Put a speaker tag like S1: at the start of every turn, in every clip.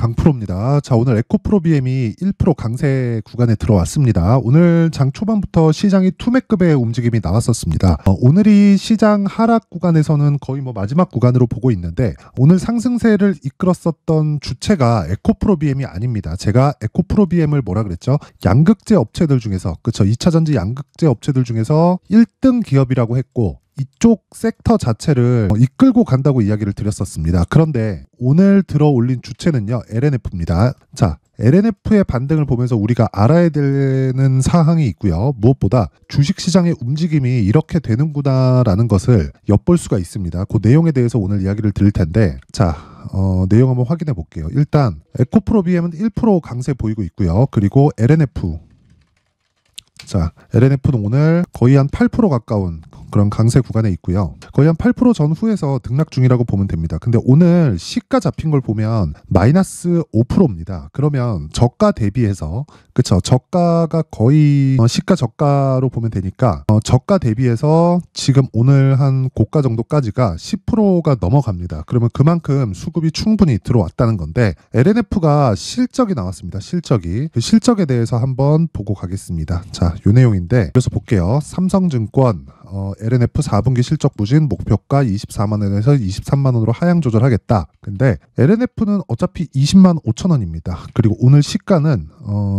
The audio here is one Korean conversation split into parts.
S1: 강프로입니다. 자, 오늘 에코프로 BM이 1% 강세 구간에 들어왔습니다. 오늘 장 초반부터 시장이 투매급의 움직임이 나왔었습니다. 오늘이 시장 하락 구간에서는 거의 마지막 구간으로 보고 있는데, 오늘 상승세를 이끌었었던 주체가 에코프로 BM이 아닙니다. 제가 에코프로 BM을 뭐라 그랬죠? 양극재 업체들 중에서, 그쵸? 2차전지 양극재 업체들 중에서 1등 기업이라고 했고, 이쪽 섹터 자체를 이끌고 간다고 이야기를 드렸었습니다. 그런데 오늘 들어 올린 주체는요, LNF입니다. 자, LNF의 반등을 보면서 우리가 알아야 되는 사항이 있고요. 무엇보다 주식시장의 움직임이 이렇게 되는구나라는 것을 엿볼 수가 있습니다. 그 내용에 대해서 오늘 이야기를 드릴 텐데, 자, 내용 한번 확인해 볼게요. 일단 에코프로 BM은 1% 강세 보이고 있고요. 그리고 LNF, 자, LNF는 오늘 거의 한 8% 가까운 그런 강세 구간에 있고요. 거의 한 8% 전후에서 등락 중이라고 보면 됩니다. 근데 오늘 시가 잡힌 걸 보면 마이너스 5%입니다. 그러면 저가 대비해서, 그쵸? 저가가 거의 시가 저가로 보면 되니까 저가 대비해서 지금 오늘 한 고가 정도까지가 10%가 넘어갑니다. 그러면 그만큼 수급이 충분히 들어왔다는 건데, LNF가 실적이 나왔습니다. 실적이. 그 실적에 대해서 한번 보고 가겠습니다. 자, 요 내용인데, 그래서 볼게요. 삼성증권 LNF 4분기 실적 부진 목표가 24만 원에서 23만 원으로 하향 조절하겠다. 근데 LNF는 어차피 20만 5천 원입니다. 그리고 오늘 시가는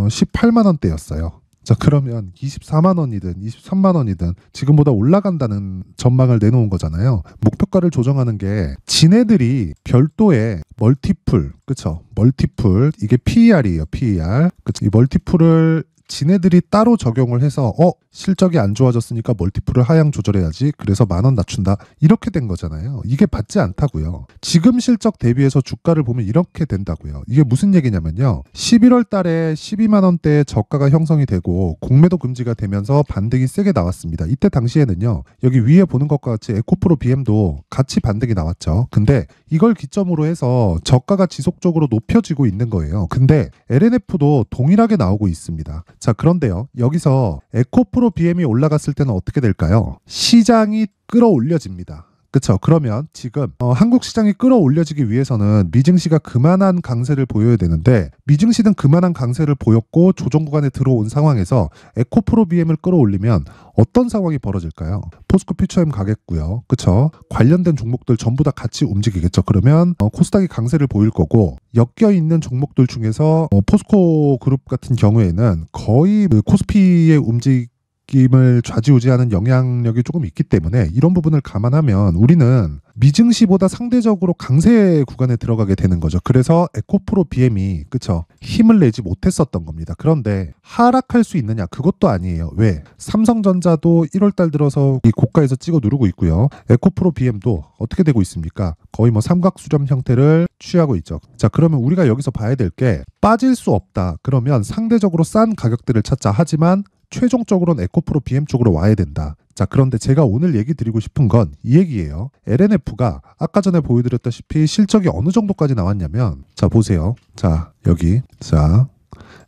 S1: 18만 원대였어요. 자, 그러면 24만 원이든 23만 원이든 지금보다 올라간다는 전망을 내놓은 거잖아요. 목표가를 조정하는 게 지네들이 별도의 멀티플, 그쵸? 멀티플, 이게 PER이에요. PER. 그쵸? 이 멀티플을 지네들이 따로 적용을 해서 실적이 안 좋아졌으니까 멀티플을 하향 조절해야지, 그래서 10,000원 낮춘다, 이렇게 된 거잖아요. 이게 맞지 않다고요. 지금 실적 대비해서 주가를 보면 이렇게 된다고요. 이게 무슨 얘기냐면요, 11월 달에 12만 원대의 저가가 형성이 되고 공매도 금지가 되면서 반등이 세게 나왔습니다. 이때 당시에는요, 여기 위에 보는 것과 같이 에코프로 BM도 같이 반등이 나왔죠. 근데 이걸 기점으로 해서 저가가 지속적으로 높여지고 있는 거예요. 근데 LNF도 동일하게 나오고 있습니다. 자, 그런데요, 여기서 에코프로 BM이 올라갔을 때는 어떻게 될까요? 시장이 끌어올려집니다. 그쵸? 그러면 지금 한국 시장이 끌어올려지기 위해서는 미증시가 그만한 강세를 보여야 되는데, 미증시는 그만한 강세를 보였고 조정 구간에 들어온 상황에서 에코프로 BM을 끌어올리면 어떤 상황이 벌어질까요? 포스코 퓨처엠 가겠고요. 그쵸? 관련된 종목들 전부 다 같이 움직이겠죠. 그러면 코스닥이 강세를 보일 거고, 엮여 있는 종목들 중에서 포스코 그룹 같은 경우에는 거의 코스피의 움직임을 좌지우지하는 영향력이 조금 있기 때문에, 이런 부분을 감안하면 우리는 미증시보다 상대적으로 강세 구간에 들어가게 되는 거죠. 그래서 에코프로 BM이, 그쵸, 힘을 내지 못했었던 겁니다. 그런데 하락할 수 있느냐? 그것도 아니에요. 왜? 삼성전자도 1월달 들어서 이 고가에서 찍어 누르고 있고요. 에코프로 BM도 어떻게 되고 있습니까? 거의 삼각수렴 형태를 취하고 있죠. 자, 그러면 우리가 여기서 봐야 될 게, 빠질 수 없다. 그러면 상대적으로 싼 가격들을 찾자. 하지만 최종적으로는 에코프로 BM 쪽으로 와야 된다. 자, 그런데 제가 오늘 얘기 드리고 싶은 건 이 얘기예요. LNF가 아까 전에 보여드렸다시피 실적이 어느 정도까지 나왔냐면, 자, 보세요. 자, 여기. 자,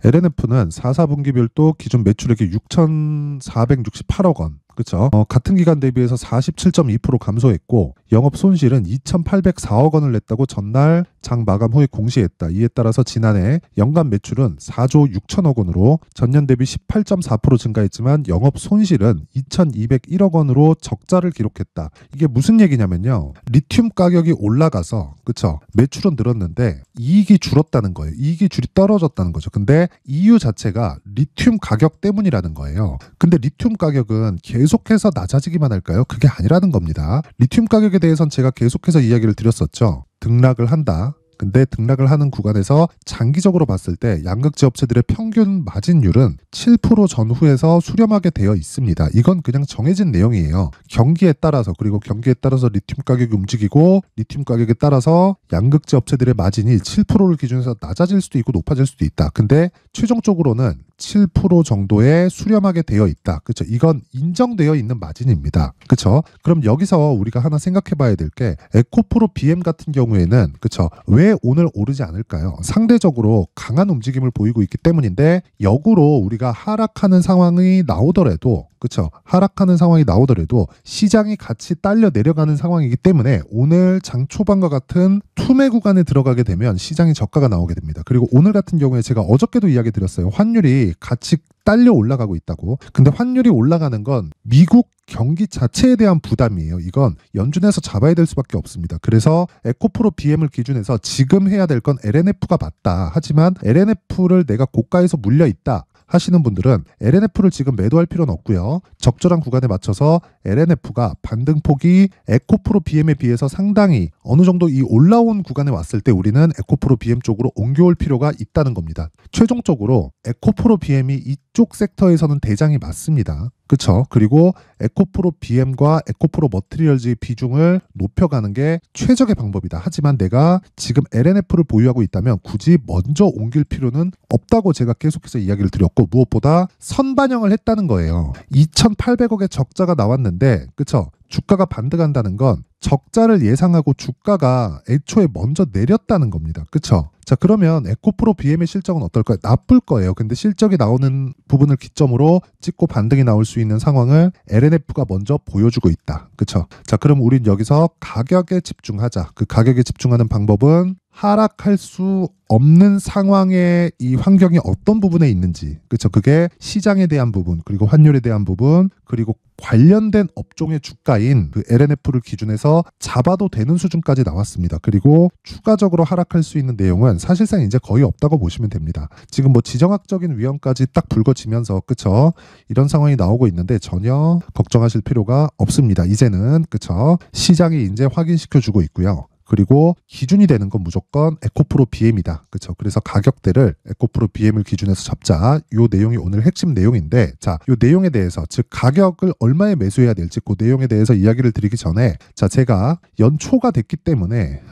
S1: LNF는 4, 4분기별도 기준 매출액이 6,468억 원. 그쵸? 같은 기간 대비해서 47.2% 감소했고, 영업 손실은 2,804억 원을 냈다고 전날 장 마감 후에 공시했다. 이에 따라서 지난해 연간 매출은 4조 6천억 원으로 전년 대비 18.4% 증가했지만 영업 손실은 2,201억 원으로 적자를 기록했다. 이게 무슨 얘기냐면요, 리튬 가격이 올라가서, 그쵸, 매출은 늘었는데 이익이 줄었다는 거예요. 이익이 줄이 떨어졌다는 거죠. 근데 이유 자체가 리튬 가격 때문이라는 거예요. 근데 리튬 가격은 계속해서 낮아지기만 할까요? 그게 아니라는 겁니다. 리튬 가격에 대해서는 제가 계속해서 이야기를 드렸었죠. 등락을 한다. 근데 등락을 하는 구간에서 장기적으로 봤을 때 양극재 업체들의 평균 마진율은 7% 전후에서 수렴하게 되어 있습니다. 이건 그냥 정해진 내용이에요. 경기에 따라서, 그리고 경기에 따라서 리튬 가격이 움직이고, 리튬 가격에 따라서 양극재 업체들의 마진이 7%를 기준해서 낮아질 수도 있고 높아질 수도 있다. 근데 최종적으로는 7% 정도에 수렴하게 되어 있다. 그렇죠? 이건 인정되어 있는 마진입니다. 그렇죠? 그럼 여기서 우리가 하나 생각해 봐야 될 게, 에코프로 BM 같은 경우에는, 그렇죠, 왜 오늘 오르지 않을까요? 상대적으로 강한 움직임을 보이고 있기 때문인데, 역으로 우리가 하락하는 상황이 나오더라도, 그렇죠, 하락하는 상황이 나오더라도 시장이 같이 딸려 내려가는 상황이기 때문에 오늘 장 초반과 같은 투매 구간에 들어가게 되면 시장이 저가가 나오게 됩니다. 그리고 오늘 같은 경우에 제가 어저께도 이야기 드렸어요. 환율이 같이 딸려 올라가고 있다고. 근데 환율이 올라가는 건 미국 경기 자체에 대한 부담이에요. 이건 연준에서 잡아야 될 수밖에 없습니다. 그래서 에코프로 BM을 기준해서 지금 해야 될 건 LNF가 맞다. 하지만 LNF를 내가 고가에서 물려 있다 하시는 분들은 LNF를 지금 매도할 필요는 없고요. 적절한 구간에 맞춰서 LNF가 반등폭이 에코프로 BM에 비해서 상당히 어느 정도 이 올라온 구간에 왔을 때 우리는 에코프로 BM 쪽으로 옮겨올 필요가 있다는 겁니다. 최종적으로 에코프로 BM이 이쪽 섹터에서는 대장이 맞습니다. 그쵸? 그리고 에코프로 BM과 에코프로 머티리얼즈의 비중을 높여가는 게 최적의 방법이다. 하지만 내가 지금 LNF를 보유하고 있다면 굳이 먼저 옮길 필요는 없다고 제가 계속해서 이야기를 드렸고, 무엇보다 선반영을 했다는 거예요. 2,800억의 적자가 나왔는데, 그쵸? 주가가 반등한다는 건 적자를 예상하고 주가가 애초에 먼저 내렸다는 겁니다. 그쵸? 자, 그러면 에코프로 BM의 실적은 어떨까요? 나쁠 거예요. 근데 실적이 나오는 부분을 기점으로 찍고 반등이 나올 수 있는 상황을 LNF가 먼저 보여주고 있다. 그쵸? 자, 그럼 우린 여기서 가격에 집중하자. 그 가격에 집중하는 방법은 하락할 수 없는 상황의 이 환경이 어떤 부분에 있는지, 그렇죠? 그게 시장에 대한 부분, 그리고 환율에 대한 부분, 그리고 관련된 업종의 주가인 그 LNF를 기준해서 잡아도 되는 수준까지 나왔습니다. 그리고 추가적으로 하락할 수 있는 내용은 사실상 이제 거의 없다고 보시면 됩니다. 지금 뭐 지정학적인 위험까지 딱 불거지면서, 그쵸? 이런 상황이 나오고 있는데 전혀 걱정하실 필요가 없습니다. 이제는, 그쵸? 시장이 이제 확인시켜주고 있고요. 그리고 기준이 되는 건 무조건 에코프로 BM이다. 그렇죠? 그래서 가격대를 에코프로 BM을 기준해서 잡자. 요 내용이 오늘 핵심 내용인데, 자, 요 내용에 대해서, 즉 가격을 얼마에 매수해야 될지 그 내용에 대해서 이야기를 드리기 전에, 자, 제가 연초가 됐기 때문에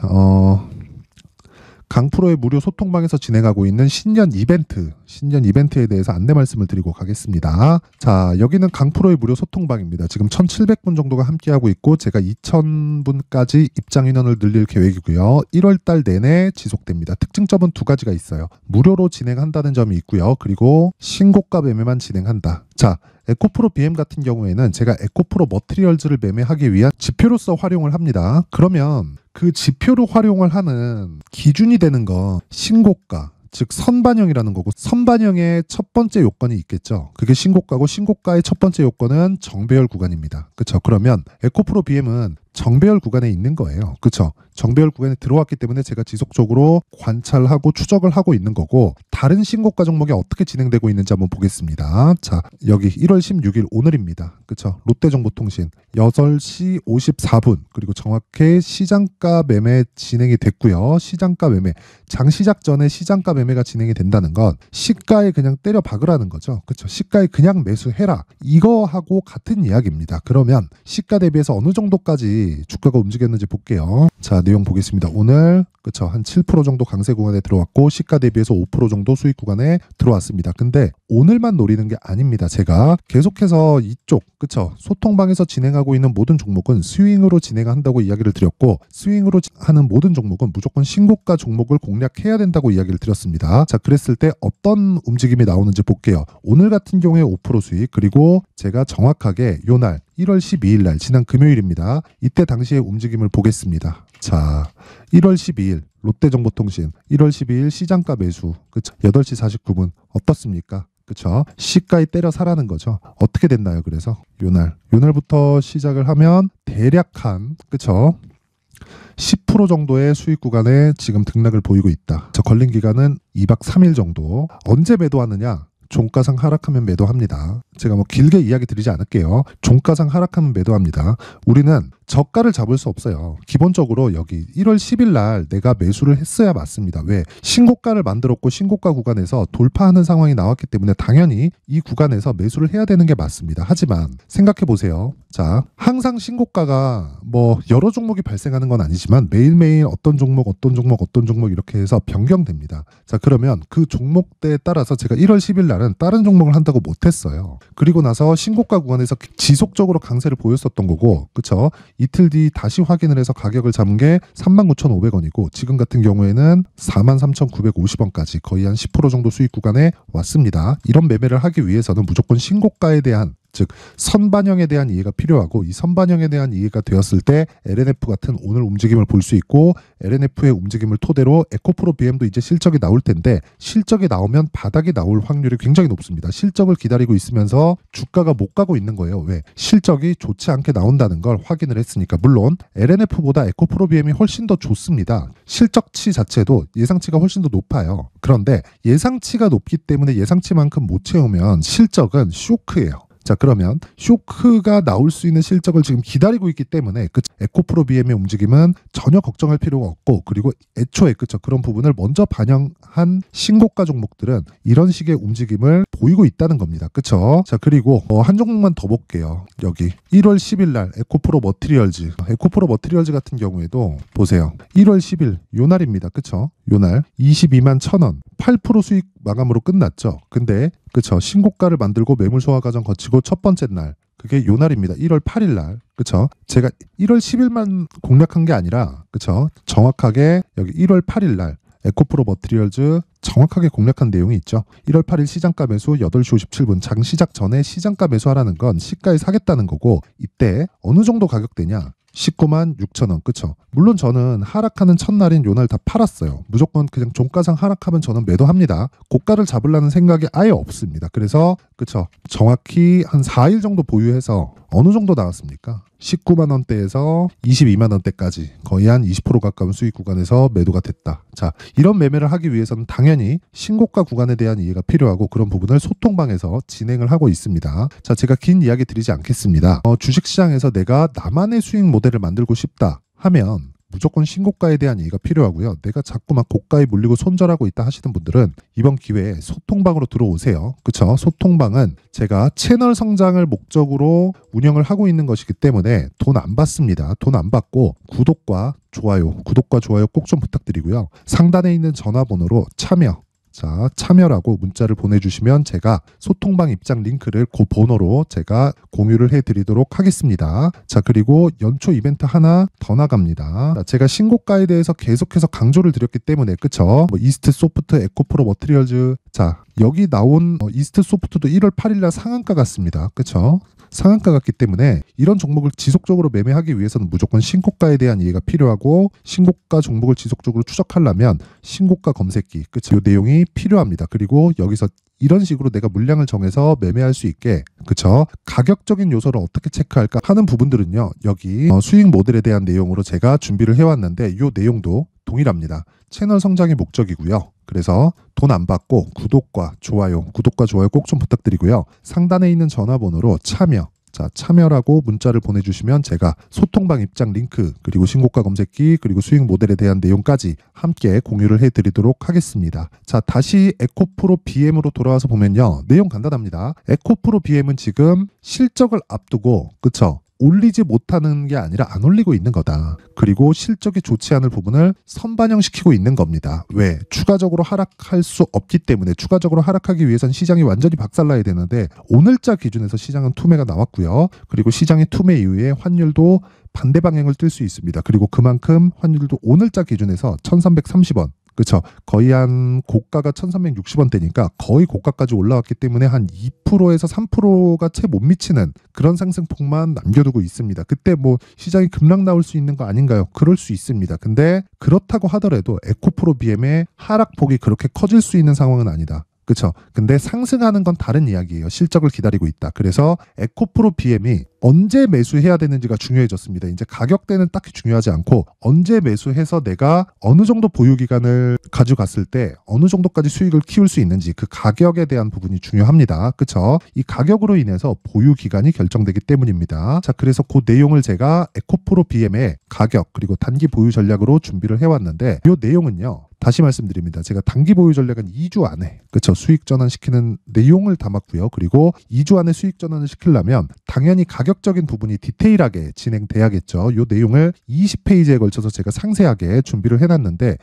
S1: 강프로의 무료 소통방에서 진행하고 있는 신년 이벤트에 대해서 안내 말씀을 드리고 가겠습니다. 자, 여기는 강프로의 무료 소통방입니다. 지금 1,700분 정도가 함께하고 있고 제가 2,000분까지 입장 인원을 늘릴 계획이고요. 1월달 내내 지속됩니다. 특징점은 두 가지가 있어요. 무료로 진행한다는 점이 있고요. 그리고 신고가 매매만 진행한다. 자, 에코프로 BM 같은 경우에는 제가 에코프로 머티리얼즈를 매매하기 위한 지표로서 활용을 합니다. 그러면 그 지표로 활용을 하는 기준이 되는 건 신고가, 즉 선반영이라는 거고, 선반영의 첫 번째 요건이 있겠죠. 그게 신고가고, 신고가의 첫 번째 요건은 정배열 구간입니다. 그렇죠? 그러면 에코프로 BM은 정배열 구간에 있는 거예요. 그렇죠? 정배열 구간에 들어왔기 때문에 제가 지속적으로 관찰하고 추적을 하고 있는 거고, 다른 신고가 종목이 어떻게 진행되고 있는지 한번 보겠습니다. 자, 여기 1월 16일 오늘입니다. 그렇죠? 롯데정보통신 8시 54분, 그리고 정확히 시장가 매매 진행이 됐고요. 시장가 매매, 장시작 전에 시장가 매매가 진행이 된다는 건 시가에 그냥 때려 박으라는 거죠. 그렇죠? 시가에 그냥 매수해라, 이거하고 같은 이야기입니다. 그러면 시가 대비해서 어느 정도까지 주가가 움직였는지 볼게요. 자, 내용 보겠습니다. 오늘, 그쵸, 한 7% 정도 강세 구간에 들어왔고 시가 대비해서 5% 정도 수익 구간에 들어왔습니다. 근데 오늘만 노리는 게 아닙니다. 제가 계속해서 이쪽, 그쵸, 소통방에서 진행하고 있는 모든 종목은 스윙으로 진행한다고 이야기를 드렸고, 스윙으로 하는 모든 종목은 무조건 신고가 종목을 공략해야 된다고 이야기를 드렸습니다. 자, 그랬을 때 어떤 움직임이 나오는지 볼게요. 오늘 같은 경우에 5% 수익, 그리고 제가 정확하게 요날 1월 12일 날, 지난 금요일입니다. 이때 당시의 움직임을 보겠습니다. 자, 1월 12일 롯데정보통신 1월 12일 시장가 매수, 그쵸? 8시 49분 어떻습니까? 그쵸? 시가에 때려 사라는 거죠. 어떻게 됐나요? 그래서 요날부터 시작을 하면 대략 한, 그쵸? 10% 정도의 수익 구간에 지금 등락을 보이고 있다. 저 걸린 기간은 2박 3일 정도. 언제 매도하느냐? 종가상 하락하면 매도합니다. 제가 뭐 길게 이야기 드리지 않을게요. 종가상 하락하면 매도합니다. 우리는 저가를 잡을 수 없어요. 기본적으로 여기 1월 10일 날 내가 매수를 했어야 맞습니다. 왜? 신고가를 만들었고 신고가 구간에서 돌파하는 상황이 나왔기 때문에 당연히 이 구간에서 매수를 해야 되는 게 맞습니다. 하지만 생각해 보세요. 자, 항상 신고가가 뭐 여러 종목이 발생하는 건 아니지만 매일매일 어떤 종목 이렇게 해서 변경됩니다. 자, 그러면 그 종목대에 따라서 제가 1월 10일 날은 다른 종목을 한다고 못했어요. 그리고 나서 신고가 구간에서 지속적으로 강세를 보였었던 거고, 그쵸? 이틀 뒤 다시 확인을 해서 가격을 잡은 게 39,500원이고 지금 같은 경우에는 43,950원까지 거의 한 10% 정도 수익 구간에 왔습니다. 이런 매매를 하기 위해서는 무조건 신고가에 대한 즉 선반영에 대한 이해가 필요하고 이 선반영에 대한 이해가 되었을 때 LNF 같은 오늘 움직임을 볼 수 있고 LNF의 움직임을 토대로 에코프로 BM도 이제 실적이 나올 텐데 실적이 나오면 바닥이 나올 확률이 굉장히 높습니다. 실적을 기다리고 있으면서 주가가 못 가고 있는 거예요. 왜? 실적이 좋지 않게 나온다는 걸 확인을 했으니까. 물론 LNF보다 에코프로 BM이 훨씬 더 좋습니다. 실적치 자체도 예상치가 훨씬 더 높아요. 그런데 예상치가 높기 때문에 예상치만큼 못 채우면 실적은 쇼크예요. 자, 그러면 쇼크가 나올 수 있는 실적을 지금 기다리고 있기 때문에 그 에코프로 BM의 움직임은 전혀 걱정할 필요가 없고, 그리고 애초에 그런 부분을 먼저 반영한 신고가 종목들은 이런 식의 움직임을 보이고 있다는 겁니다. 그쵸? 자, 그리고 한 종목만 더 볼게요. 여기 1월 10일 날 에코프로 머티리얼즈 같은 경우에도 보세요. 1월 10일 요 날입니다. 그쵸? 요 날 22만 1,000원 8% 수익 마감으로 끝났죠. 근데 그쵸, 신고가를 만들고 매물 소화 과정 거치고 첫 번째 날, 그게 요 날입니다. 1월 8일 날. 그쵸? 제가 1월 10일만 공략한 게 아니라, 그쵸? 정확하게 여기 1월 8일 날 에코프로 머티리얼즈 정확하게 공략한 내용이 있죠. 1월 8일 시장가 매수 8시 57분 장 시작 전에 시장가 매수하라는 건 시가에 사겠다는 거고, 이때 어느 정도 가격대냐? 19만 6천원. 그쵸? 물론 저는 하락하는 첫날인 요날 다 팔았어요. 무조건 그냥 종가상 하락하면 저는 매도합니다. 고가를 잡으려는 생각이 아예 없습니다. 그래서 그쵸, 정확히 한 4일 정도 보유해서 어느 정도 나왔습니까? 19만 원대에서 22만 원대까지 거의 한 20% 가까운 수익 구간에서 매도가 됐다. 자, 이런 매매를 하기 위해서는 당연히 신고가 구간에 대한 이해가 필요하고, 그런 부분을 소통방에서 진행을 하고 있습니다. 자, 제가 긴 이야기 드리지 않겠습니다. 주식시장에서 내가 나만의 수익 모델을 만들고 싶다 하면 무조건 신고가에 대한 이해가 필요하고요. 내가 자꾸 막 고가에 물리고 손절하고 있다 하시는 분들은 이번 기회에 소통방으로 들어오세요. 그쵸? 소통방은 제가 채널 성장을 목적으로 운영을 하고 있는 것이기 때문에 돈 안 받습니다. 돈 안 받고 구독과 좋아요 꼭 좀 부탁드리고요. 상단에 있는 전화번호로 참여라고 문자를 보내주시면 제가 소통방 입장 링크를 그 번호로 제가 공유를 해드리도록 하겠습니다. 자, 그리고 연초 이벤트 하나 더 나갑니다. 자, 제가 신고가에 대해서 계속해서 강조를 드렸기 때문에, 그쵸? 이스트 소프트, 에코프로 머티리얼즈, 자, 여기 나온 이스트 소프트도 1월 8일날 상한가 같습니다. 그쵸? 상한가 같기 때문에 이런 종목을 지속적으로 매매하기 위해서는 무조건 신고가에 대한 이해가 필요하고, 신고가 종목을 지속적으로 추적하려면 신고가 검색기, 그치? 이 내용이 필요합니다. 그리고 여기서 이런 식으로 내가 물량을 정해서 매매할 수 있게, 그쵸? 가격적인 요소를 어떻게 체크할까 하는 부분들은요, 여기 수익 모델에 대한 내용으로 제가 준비를 해왔는데, 이 내용도 동일합니다. 채널 성장이 목적이고요. 그래서 돈 안 받고 구독과 좋아요 꼭 좀 부탁드리고요. 상단에 있는 전화번호로 참여라고 문자를 보내주시면 제가 소통방 입장 링크, 그리고 신고가 검색기, 그리고 수익 모델에 대한 내용까지 함께 공유를 해드리도록 하겠습니다. 자, 다시 에코프로 BM으로 돌아와서 보면요, 내용 간단합니다. 에코프로 BM은 지금 실적을 앞두고, 그쵸? 올리지 못하는 게 아니라 안 올리고 있는 거다. 그리고 실적이 좋지 않을 부분을 선반영시키고 있는 겁니다. 왜? 추가적으로 하락할 수 없기 때문에. 추가적으로 하락하기 위해선 시장이 완전히 박살나야 되는데, 오늘자 기준에서 시장은 투매가 나왔고요. 그리고 시장의 투매 이후에 환율도 반대 방향을 뜰 수 있습니다. 그리고 그만큼 환율도 오늘자 기준에서 1330원, 그렇죠. 거의 한 고가가 1360원대니까 거의 고가까지 올라왔기 때문에 한 2%에서 3%가 채 못 미치는 그런 상승폭만 남겨두고 있습니다. 그때 뭐 시장이 급락 나올 수 있는 거 아닌가요? 그럴 수 있습니다. 근데 그렇다고 하더라도 에코프로 BM의 하락폭이 그렇게 커질 수 있는 상황은 아니다. 그렇죠. 근데 상승하는 건 다른 이야기예요. 실적을 기다리고 있다. 그래서 에코프로 BM이 언제 매수해야 되는지가 중요해졌습니다. 이제 가격대는 딱히 중요하지 않고, 언제 매수해서 내가 어느 정도 보유 기간을 가져갔을 때 어느 정도까지 수익을 키울 수 있는지, 그 가격에 대한 부분이 중요합니다. 그렇죠? 이 가격으로 인해서 보유 기간이 결정되기 때문입니다. 자, 그래서 그 내용을 제가 에코프로 BM의 가격 그리고 단기 보유 전략으로 준비를 해왔는데, 이 내용은요, 다시 말씀드립니다. 제가 단기 보유 전략은 2주 안에, 그쵸, 수익 전환시키는 내용을 담았고요. 그리고 2주 안에 수익 전환을 시키려면 당연히 가격적인 부분이 디테일하게 진행돼야겠죠. 이 내용을 20페이지에 걸쳐서 제가 상세하게 준비를 해놨는데,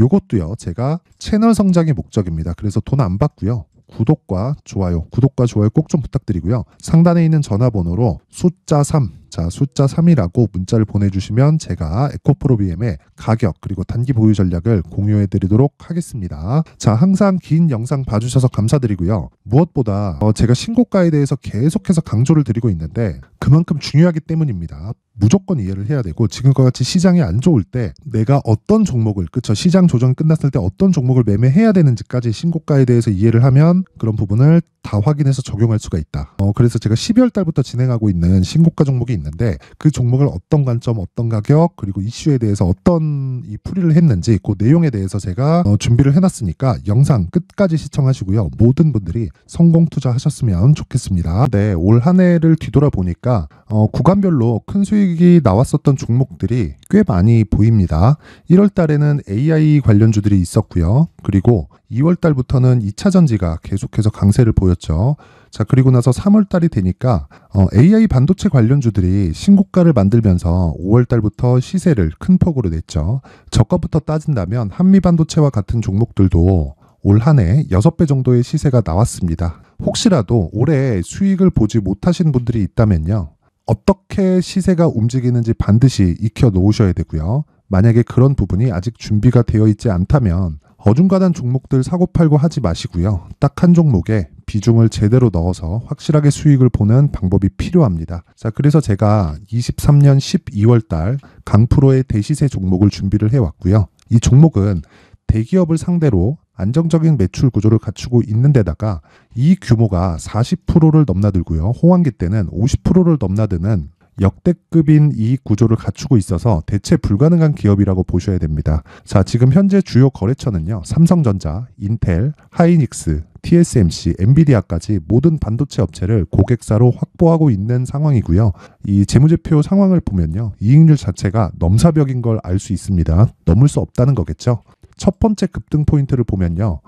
S1: 요것도요, 제가 채널 성장이 목적입니다. 그래서 돈 안 받고요. 구독과 좋아요 꼭 좀 부탁드리고요. 상단에 있는 전화번호로 숫자 3, 숫자 3이라고 문자를 보내주시면 제가 에코프로비엠의 가격 그리고 단기 보유 전략을 공유해드리도록 하겠습니다. 자, 항상 긴 영상 봐주셔서 감사드리고요. 무엇보다 제가 신고가에 대해서 계속해서 강조를 드리고 있는데 그만큼 중요하기 때문입니다. 무조건 이해를 해야 되고, 지금과 같이 시장이 안 좋을 때 내가 어떤 종목을, 그쵸, 시장 조정이 끝났을 때 어떤 종목을 매매해야 되는지까지 신고가에 대해서 이해를 하면 그런 부분을 다 확인해서 적용할 수가 있다. 그래서 제가 12월 달부터 진행하고 있는 신고가 종목이 있는데 그 종목을 어떤 관점, 어떤 가격, 그리고 이슈에 대해서 어떤 이 풀이를 했는지 그 내용에 대해서 제가 준비를 해놨으니까 영상 끝까지 시청하시고요. 모든 분들이 성공 투자하셨으면 좋겠습니다. 네, 올 한 해를 뒤돌아보니까 구간별로 큰 수익이 나왔었던 종목들이 꽤 많이 보입니다. 1월 달에는 AI 관련주들이 있었고요. 그리고 2월 달부터는 2차 전지가 계속해서 강세를 보였죠. 자, 그리고 나서 3월 달이 되니까 AI 반도체 관련주들이 신고가를 만들면서 5월 달부터 시세를 큰 폭으로 냈죠. 저가부터 따진다면 한미반도체와 같은 종목들도 올 한 해 6배 정도의 시세가 나왔습니다. 혹시라도 올해 수익을 보지 못하신 분들이 있다면요, 어떻게 시세가 움직이는지 반드시 익혀 놓으셔야 되고요. 만약에 그런 부분이 아직 준비가 되어 있지 않다면 어중간한 종목들 사고팔고 하지 마시고요. 딱 한 종목에 비중을 제대로 넣어서 확실하게 수익을 보는 방법이 필요합니다. 자, 그래서 제가 23년 12월 달 강프로의 대시세 종목을 준비를 해왔고요. 이 종목은 대기업을 상대로 안정적인 매출 구조를 갖추고 있는 데다가 이 규모가 40%를 넘나들고요. 호황기 때는 50%를 넘나드는 역대급인 이익 구조를 갖추고 있어서 대체 불가능한 기업이라고 보셔야 됩니다. 자, 지금 현재 주요 거래처는요, 삼성전자, 인텔, 하이닉스, TSMC, 엔비디아까지 모든 반도체 업체를 고객사로 확보하고 있는 상황이고요. 이 재무제표 상황을 보면요, 이익률 자체가 넘사벽인 걸 알 수 있습니다. 넘을 수 없다는 거겠죠. 첫 번째 급등 포인트를 보면요,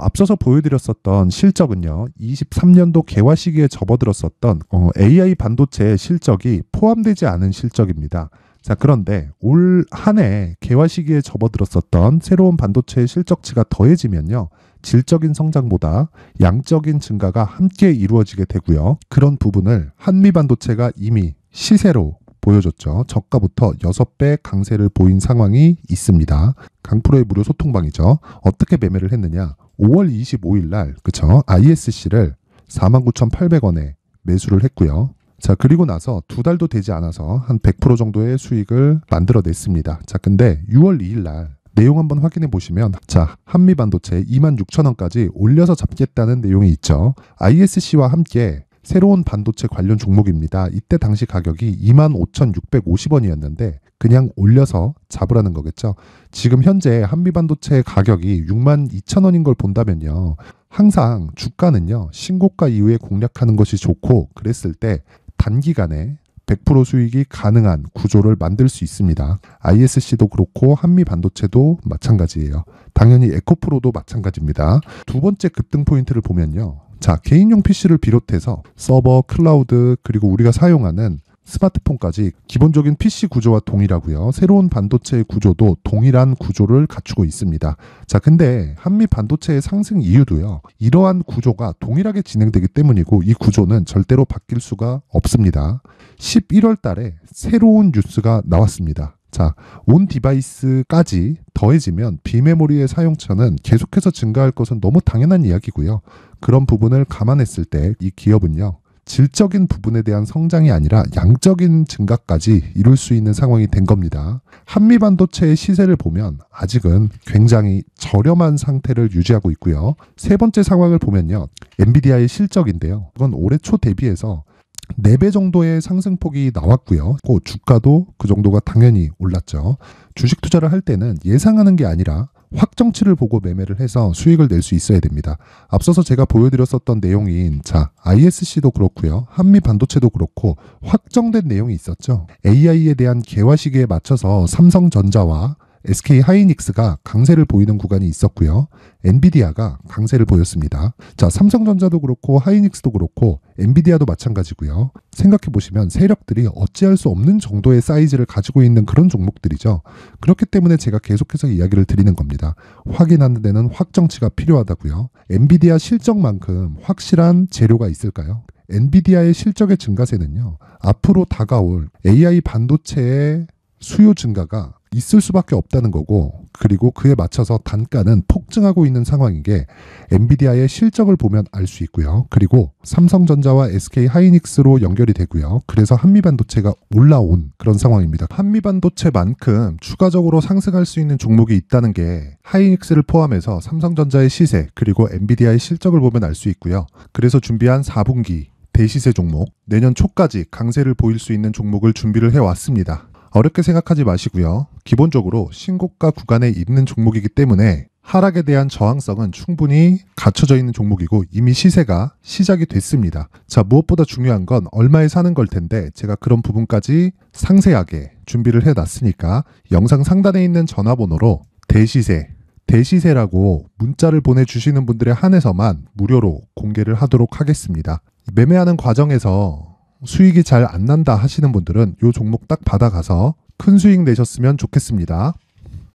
S1: 앞서서 보여드렸었던 실적은요, 23년도 개화 시기에 접어들었었던 AI 반도체의 실적이 포함되지 않은 실적입니다. 자, 그런데 올 한 해 개화 시기에 접어들었었던 새로운 반도체의 실적치가 더해지면요, 질적인 성장보다 양적인 증가가 함께 이루어지게 되고요. 그런 부분을 한미반도체가 이미 시세로 보여줬죠. 저가부터 6배 강세를 보인 상황이 있습니다. 강프로의 무료 소통방이죠. 어떻게 매매를 했느냐? 5월 25일 날, 그쵸? ISC를 49,800원에 매수를 했고요. 자, 그리고 나서 2달도 되지 않아서 한 100% 정도의 수익을 만들어냈습니다. 자, 근데 6월 2일 날 내용 한번 확인해 보시면, 자, 한미반도체 26,000원까지 올려서 잡겠다는 내용이 있죠. ISC와 함께 새로운 반도체 관련 종목입니다. 이때 당시 가격이 25,650원이었는데 그냥 올려서 잡으라는 거겠죠. 지금 현재 한미반도체 가격이 62,000원인 걸 본다면요, 항상 주가는요, 신고가 이후에 공략하는 것이 좋고, 그랬을 때 단기간에 100% 수익이 가능한 구조를 만들 수 있습니다. ISC도 그렇고 한미반도체도 마찬가지예요. 당연히 에코프로도 마찬가지입니다. 두 번째 급등 포인트를 보면요, 자, 개인용 PC를 비롯해서 서버, 클라우드, 그리고 우리가 사용하는 스마트폰까지 기본적인 PC 구조와 동일하고요. 새로운 반도체의 구조도 동일한 구조를 갖추고 있습니다. 자, 근데 한미 반도체의 상승 이유도요, 이러한 구조가 동일하게 진행되기 때문이고 이 구조는 절대로 바뀔 수가 없습니다. 11월 달에 새로운 뉴스가 나왔습니다. 자, 온 디바이스까지 더해지면 비메모리의 사용처는 계속해서 증가할 것은 너무 당연한 이야기고요. 그런 부분을 감안했을 때 이 기업은요, 질적인 부분에 대한 성장이 아니라 양적인 증가까지 이룰 수 있는 상황이 된 겁니다. 한미반도체의 시세를 보면 아직은 굉장히 저렴한 상태를 유지하고 있고요. 세 번째 상황을 보면요, 엔비디아의 실적인데요, 이건 올해 초 대비해서 4배 정도의 상승폭이 나왔고요. 그 주가도 그 정도가 당연히 올랐죠. 주식 투자를 할 때는 예상하는 게 아니라 확정치를 보고 매매를 해서 수익을 낼 수 있어야 됩니다. 앞서서 제가 보여드렸었던 내용인, 자, ISC도 그렇고요, 한미 반도체도 그렇고 확정된 내용이 있었죠. AI에 대한 개화 시기에 맞춰서 삼성전자와 SK 하이닉스가 강세를 보이는 구간이 있었고요. 엔비디아가 강세를 보였습니다. 자, 삼성전자도 그렇고 하이닉스도 그렇고 엔비디아도 마찬가지고요. 생각해 보시면 세력들이 어찌할 수 없는 정도의 사이즈를 가지고 있는 그런 종목들이죠. 그렇기 때문에 제가 계속해서 이야기를 드리는 겁니다. 확인하는 데는 확정치가 필요하다고요. 엔비디아 실적만큼 확실한 재료가 있을까요? 엔비디아의 실적의 증가세는요, 앞으로 다가올 AI 반도체의 수요 증가가 있을 수밖에 없다는 거고, 그리고 그에 맞춰서 단가는 폭증하고 있는 상황인 게 엔비디아의 실적을 보면 알 수 있고요. 그리고 삼성전자와 SK 하이닉스로 연결이 되고요. 그래서 한미반도체가 올라온 그런 상황입니다. 한미반도체만큼 추가적으로 상승할 수 있는 종목이 있다는 게 하이닉스를 포함해서 삼성전자의 시세 그리고 엔비디아의 실적을 보면 알 수 있고요. 그래서 준비한 4분기 대시세 종목, 내년 초까지 강세를 보일 수 있는 종목을 준비를 해왔습니다. 어렵게 생각하지 마시고요. 기본적으로 신고가 구간에 있는 종목이기 때문에 하락에 대한 저항성은 충분히 갖춰져 있는 종목이고 이미 시세가 시작이 됐습니다. 자, 무엇보다 중요한 건 얼마에 사는 걸 텐데 제가 그런 부분까지 상세하게 준비를 해놨으니까 영상 상단에 있는 전화번호로 대시세라고 문자를 보내주시는 분들에 한해서만 무료로 공개를 하도록 하겠습니다. 매매하는 과정에서 수익이 잘 안 난다 하시는 분들은 이 종목 딱 받아가서 큰 수익 내셨으면 좋겠습니다.